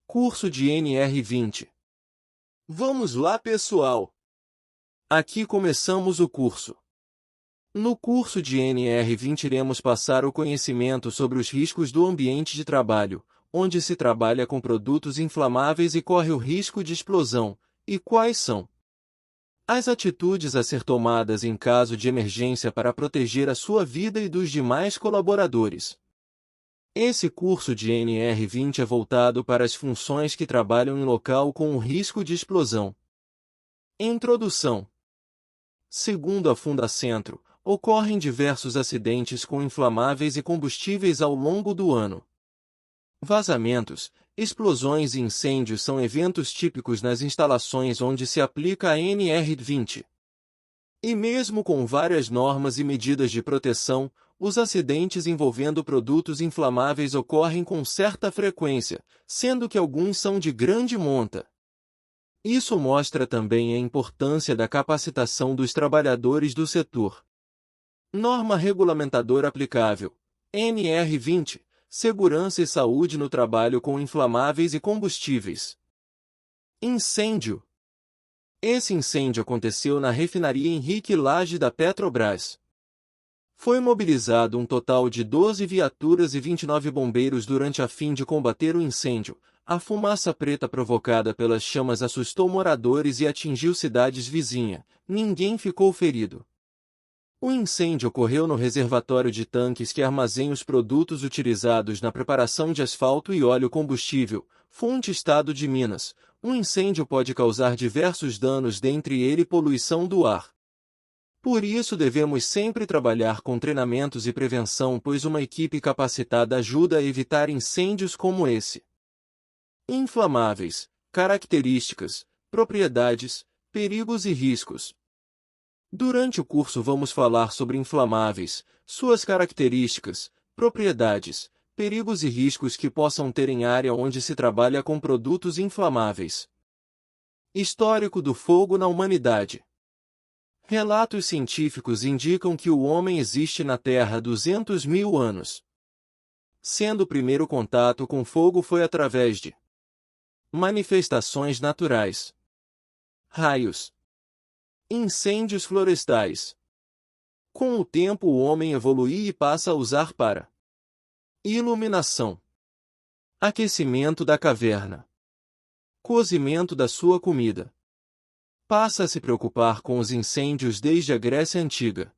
Curso de NR20. Vamos lá, pessoal! Aqui começamos o curso. No curso de NR20 iremos passar o conhecimento sobre os riscos do ambiente de trabalho, onde se trabalha com produtos inflamáveis e corre o risco de explosão, e quais são as atitudes a ser tomadas em caso de emergência para proteger a sua vida e dos demais colaboradores. Esse curso de NR20 é voltado para as funções que trabalham em local com o risco de explosão. Introdução. Segundo a Fundacentro, ocorrem diversos acidentes com inflamáveis e combustíveis ao longo do ano. Vazamentos, explosões e incêndios são eventos típicos nas instalações onde se aplica a NR20. E mesmo com várias normas e medidas de proteção, os acidentes envolvendo produtos inflamáveis ocorrem com certa frequência, sendo que alguns são de grande monta. Isso mostra também a importância da capacitação dos trabalhadores do setor. Norma regulamentadora aplicável: NR20, Segurança e Saúde no Trabalho com Inflamáveis e Combustíveis. Incêndio. Esse incêndio aconteceu na refinaria Henrique Lage da Petrobras. Foi mobilizado um total de 12 viaturas e 29 bombeiros durante a fim de combater o incêndio. A fumaça preta provocada pelas chamas assustou moradores e atingiu cidades vizinhas. Ninguém ficou ferido. O incêndio ocorreu no reservatório de tanques que armazém os produtos utilizados na preparação de asfalto e óleo combustível, fonte Estado de Minas. Um incêndio pode causar diversos danos, dentre eles poluição do ar. Por isso devemos sempre trabalhar com treinamentos e prevenção, pois uma equipe capacitada ajuda a evitar incêndios como esse. Inflamáveis, características, propriedades, perigos e riscos. Durante o curso vamos falar sobre inflamáveis, suas características, propriedades, perigos e riscos que possam ter em área onde se trabalha com produtos inflamáveis. Histórico do fogo na humanidade. Relatos científicos indicam que o homem existe na Terra há 200.000 anos. Sendo o primeiro contato com fogo foi através de manifestações naturais, raios, incêndios florestais. Com o tempo o homem evolui e passa a usar para iluminação, aquecimento da caverna, cozimento da sua comida. Passa a se preocupar com os incêndios desde a Grécia Antiga.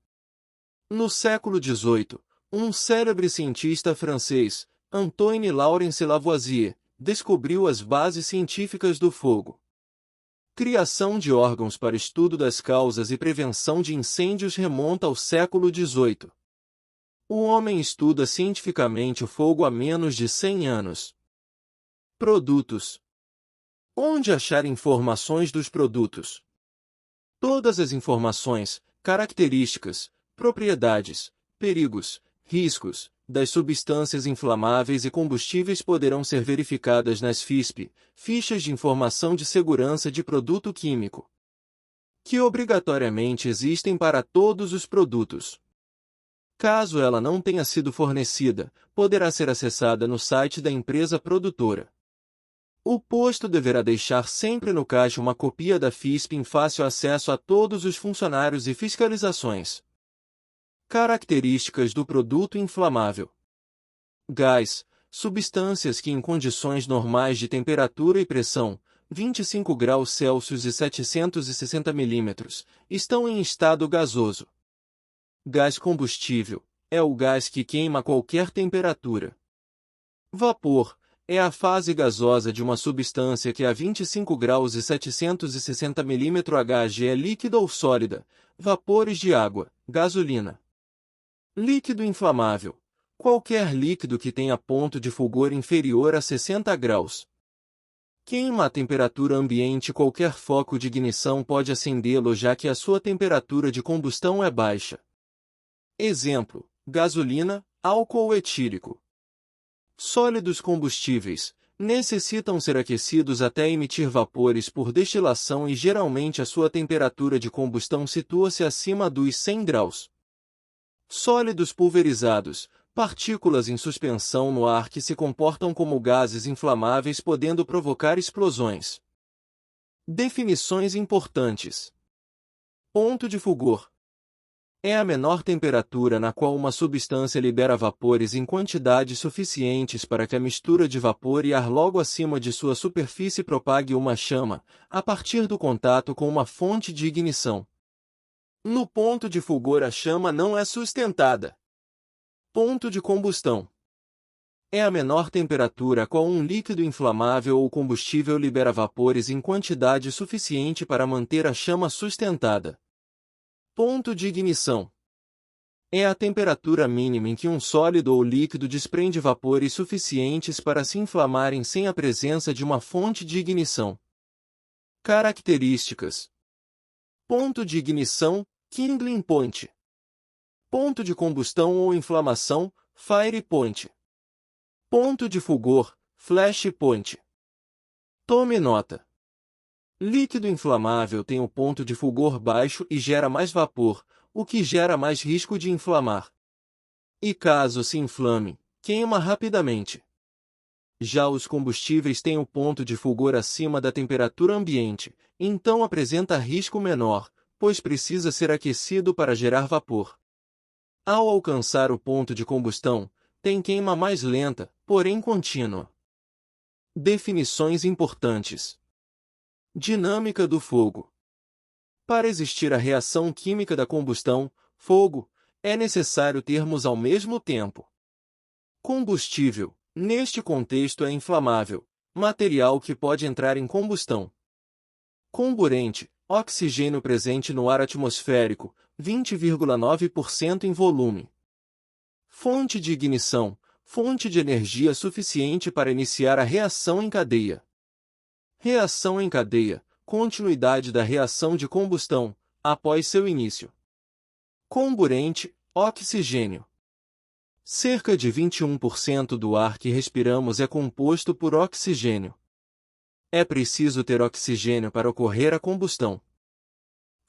No século XVIII, um célebre cientista francês, Antoine Laurence Lavoisier, descobriu as bases científicas do fogo. Criação de órgãos para estudo das causas e prevenção de incêndios remonta ao século XVIII. O homem estuda cientificamente o fogo há menos de 100 anos. Produtos. Onde achar informações dos produtos? Todas as informações, características, propriedades, perigos, riscos, das substâncias inflamáveis e combustíveis poderão ser verificadas nas FISP, Fichas de Informação de Segurança de Produto Químico, que obrigatoriamente existem para todos os produtos. Caso ela não tenha sido fornecida, poderá ser acessada no site da empresa produtora. O posto deverá deixar sempre no caixa uma copia da FISP em fácil acesso a todos os funcionários e fiscalizações. Características do produto inflamável. Gás, substâncias que em condições normais de temperatura e pressão, 25 graus Celsius e 760 milímetros, estão em estado gasoso. Gás combustível, é o gás que queima a qualquer temperatura. Vapor, é a fase gasosa de uma substância que a 25 graus e 760 milímetros Hg é líquida ou sólida, vapores de água, gasolina. Líquido inflamável, qualquer líquido que tenha ponto de fulgor inferior a 60 graus. Queima a temperatura ambiente, qualquer foco de ignição pode acendê-lo já que a sua temperatura de combustão é baixa. Exemplo, gasolina, álcool etílico. Sólidos combustíveis, necessitam ser aquecidos até emitir vapores por destilação e geralmente a sua temperatura de combustão situa-se acima dos 100 graus. Sólidos pulverizados, Partículas em suspensão no ar que se comportam como gases inflamáveis podendo provocar explosões. Definições importantes. Ponto de fulgor. É a menor temperatura na qual uma substância libera vapores em quantidades suficientes para que a mistura de vapor e ar logo acima de sua superfície propague uma chama, a partir do contato com uma fonte de ignição. No ponto de fulgor a chama não é sustentada. Ponto de combustão. É a menor temperatura a qual um líquido inflamável ou combustível libera vapores em quantidade suficiente para manter a chama sustentada. Ponto de ignição. É a temperatura mínima em que um sólido ou líquido desprende vapores suficientes para se inflamarem sem a presença de uma fonte de ignição. Características. Ponto de ignição, kindling point. Ponto de combustão ou inflamação, fire point. Ponto de fulgor, flash point. Tome nota. Líquido inflamável tem o ponto de fulgor baixo e gera mais vapor, o que gera mais risco de inflamar. E caso se inflame, queima rapidamente. Já os combustíveis têm o ponto de fulgor acima da temperatura ambiente, então apresenta risco menor, pois precisa ser aquecido para gerar vapor. Ao alcançar o ponto de combustão, tem queima mais lenta, porém contínua. Definições importantes. Dinâmica do fogo. Para existir a reação química da combustão, fogo, é necessário termos ao mesmo tempo. Combustível, neste contexto é inflamável, material que pode entrar em combustão. Comburente, oxigênio presente no ar atmosférico, 20,9% em volume. Fonte de ignição, fonte de energia suficiente para iniciar a reação em cadeia. Reação em cadeia, continuidade da reação de combustão, após seu início. Comburente, oxigênio. Cerca de 21% do ar que respiramos é composto por oxigênio. É preciso ter oxigênio para ocorrer a combustão.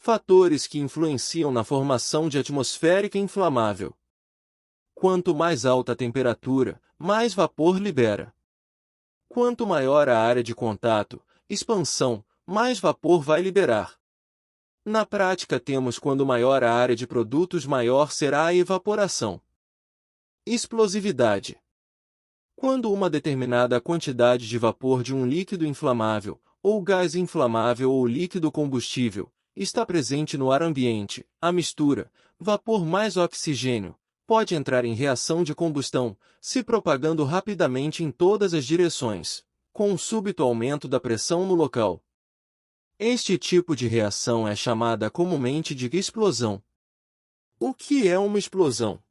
Fatores que influenciam na formação de atmosférica inflamável. Quanto mais alta a temperatura, mais vapor libera. Quanto maior a área de contato, expansão, mais vapor vai liberar. Na prática temos quando maior a área de produtos maior será a evaporação. Explosividade. Quando uma determinada quantidade de vapor de um líquido inflamável, ou gás inflamável ou líquido combustível, está presente no ar ambiente, a mistura, vapor mais oxigênio, pode entrar em reação de combustão, se propagando rapidamente em todas as direções, com um súbito aumento da pressão no local. Este tipo de reação é chamada comumente de explosão. O que é uma explosão?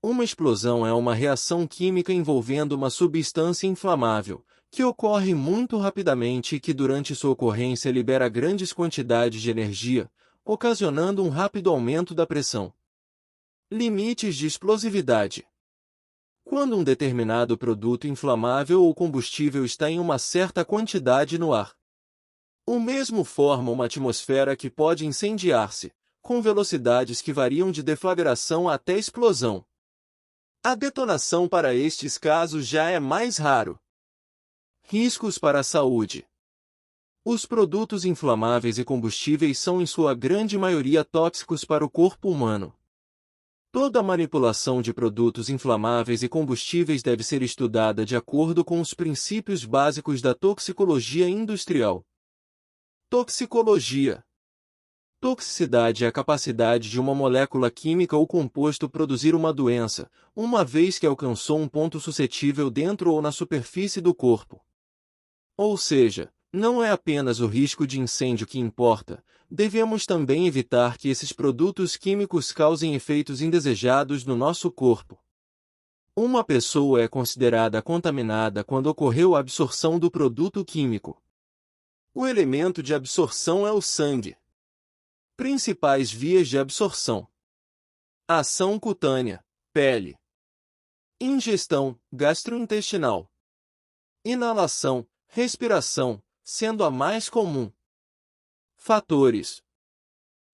Uma explosão é uma reação química envolvendo uma substância inflamável, que ocorre muito rapidamente e que durante sua ocorrência libera grandes quantidades de energia, ocasionando um rápido aumento da pressão. Limites de explosividade. Quando um determinado produto inflamável ou combustível está em uma certa quantidade no ar. O mesmo forma uma atmosfera que pode incendiar-se, com velocidades que variam de deflagração até explosão. A detonação para estes casos já é mais raro. Riscos para a saúde. Os produtos inflamáveis e combustíveis são em sua grande maioria tóxicos para o corpo humano. Toda manipulação de produtos inflamáveis e combustíveis deve ser estudada de acordo com os princípios básicos da toxicologia industrial. Toxicologia. Toxicidade é a capacidade de uma molécula química ou composto produzir uma doença, uma vez que alcançou um ponto suscetível dentro ou na superfície do corpo. Ou seja, não é apenas o risco de incêndio que importa, devemos também evitar que esses produtos químicos causem efeitos indesejados no nosso corpo. Uma pessoa é considerada contaminada quando ocorreu a absorção do produto químico. O elemento de absorção é o sangue. Principais vias de absorção. Ação cutânea, pele. Ingestão, gastrointestinal. Inalação, respiração, sendo a mais comum. Fatores.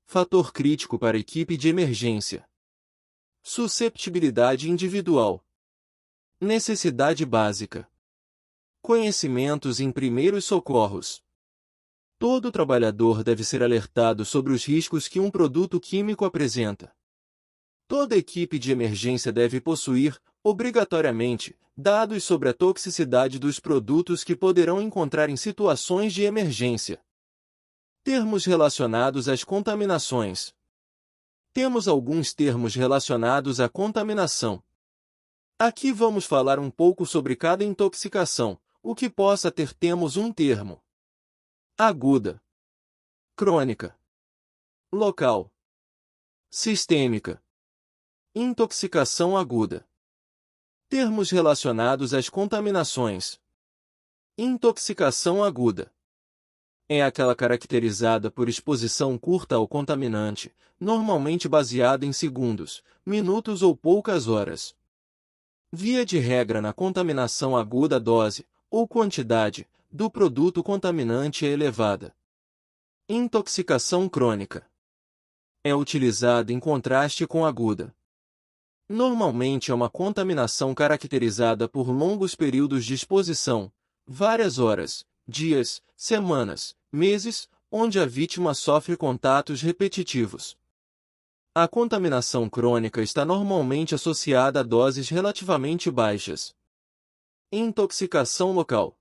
Fator crítico para equipe de emergência. Susceptibilidade individual. Necessidade básica. Conhecimentos em primeiros socorros. Todo trabalhador deve ser alertado sobre os riscos que um produto químico apresenta. Toda equipe de emergência deve possuir, obrigatoriamente, dados sobre a toxicidade dos produtos que poderão encontrar em situações de emergência. Termos relacionados às contaminações. Temos alguns termos relacionados à contaminação. Aqui vamos falar um pouco sobre cada intoxicação, o que possa ter. Temos um termo: aguda, crônica, local, sistêmica. Intoxicação aguda. Termos relacionados às contaminações. Intoxicação aguda é aquela caracterizada por exposição curta ao contaminante, normalmente baseada em segundos, minutos ou poucas horas. Via de regra, na contaminação aguda, a dose, ou quantidade, do produto contaminante é elevada. Intoxicação crônica é utilizada em contraste com aguda. Normalmente é uma contaminação caracterizada por longos períodos de exposição, várias horas, dias, semanas, meses, onde a vítima sofre contatos repetitivos. A contaminação crônica está normalmente associada a doses relativamente baixas. Intoxicação local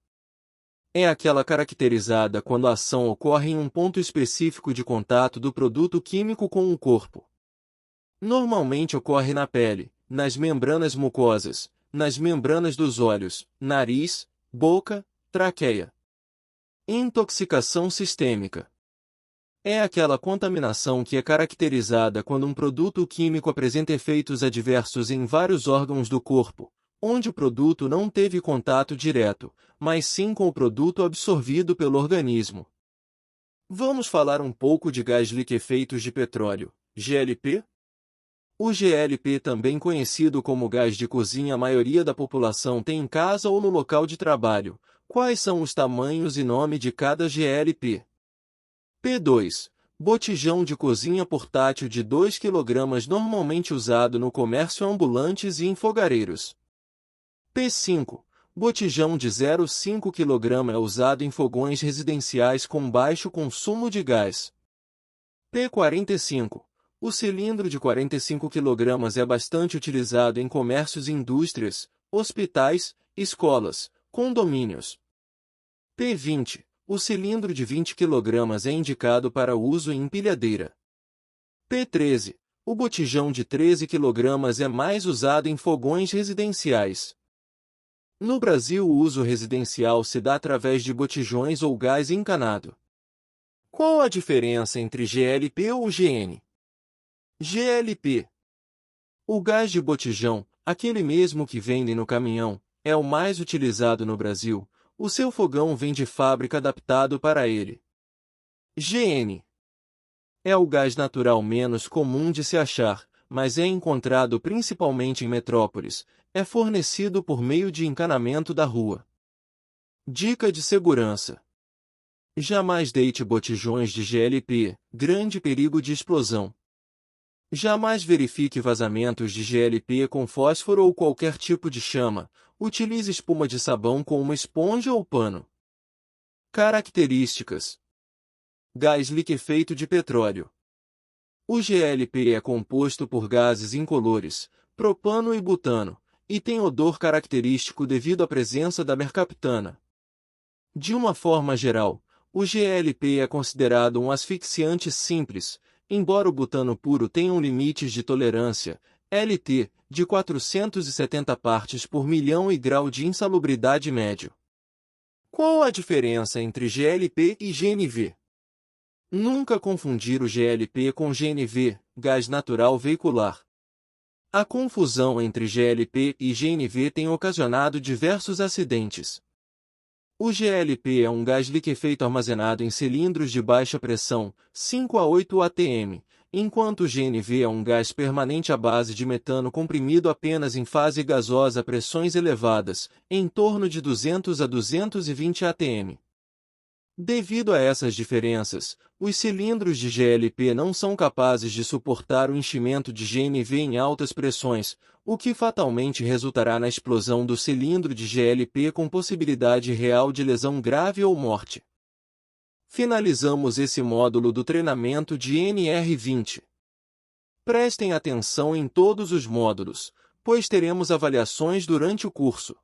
é aquela caracterizada quando a ação ocorre em um ponto específico de contato do produto químico com o corpo. Normalmente ocorre na pele, nas membranas mucosas, nas membranas dos olhos, nariz, boca, traqueia. Intoxicação sistêmica é aquela contaminação que é caracterizada quando um produto químico apresenta efeitos adversos em vários órgãos do corpo, onde o produto não teve contato direto, mas sim com o produto absorvido pelo organismo. Vamos falar um pouco de gás liquefeitos de petróleo, GLP? O GLP, também conhecido como gás de cozinha, a maioria da população tem em casa ou no local de trabalho. Quais são os tamanhos e nome de cada GLP? P2. Botijão de cozinha portátil de 2 kg, normalmente usado no comércio ambulantes e em fogareiros. P5. Botijão de 0,5 kg, é usado em fogões residenciais com baixo consumo de gás. P45. O cilindro de 45 kg é bastante utilizado em comércios e indústrias, hospitais, escolas, condomínios. P20. O cilindro de 20 kg é indicado para uso em empilhadeira. P13. O botijão de 13 kg é mais usado em fogões residenciais. No Brasil, o uso residencial se dá através de botijões ou gás encanado. Qual a diferença entre GLP ou GN? GLP. O gás de botijão, aquele mesmo que vendem no caminhão, é o mais utilizado no Brasil. O seu fogão vem de fábrica adaptado para ele. GN. É o gás natural menos comum de se achar, mas é encontrado principalmente em metrópoles. É fornecido por meio de encanamento da rua. Dica de segurança: jamais deite botijões de GLP, grande perigo de explosão. Jamais verifique vazamentos de GLP com fósforo ou qualquer tipo de chama. Utilize espuma de sabão com uma esponja ou pano. Características: gás liquefeito de petróleo. O GLP é composto por gases incolores, propano e butano, e tem odor característico devido à presença da mercaptana. De uma forma geral, o GLP é considerado um asfixiante simples, embora o butano puro tenha limites de tolerância, LT, de 470 partes por milhão e grau de insalubridade médio. Qual a diferença entre GLP e GNV? Nunca confundir o GLP com GNV, gás natural veicular. A confusão entre GLP e GNV tem ocasionado diversos acidentes. O GLP é um gás liquefeito armazenado em cilindros de baixa pressão, 5 a 8 atm, enquanto o GNV é um gás permanente à base de metano comprimido apenas em fase gasosa a pressões elevadas, em torno de 200 a 220 atm. Devido a essas diferenças, os cilindros de GLP não são capazes de suportar o enchimento de GNV em altas pressões, o que fatalmente resultará na explosão do cilindro de GLP com possibilidade real de lesão grave ou morte. Finalizamos esse módulo do treinamento de NR20. Prestem atenção em todos os módulos, pois teremos avaliações durante o curso.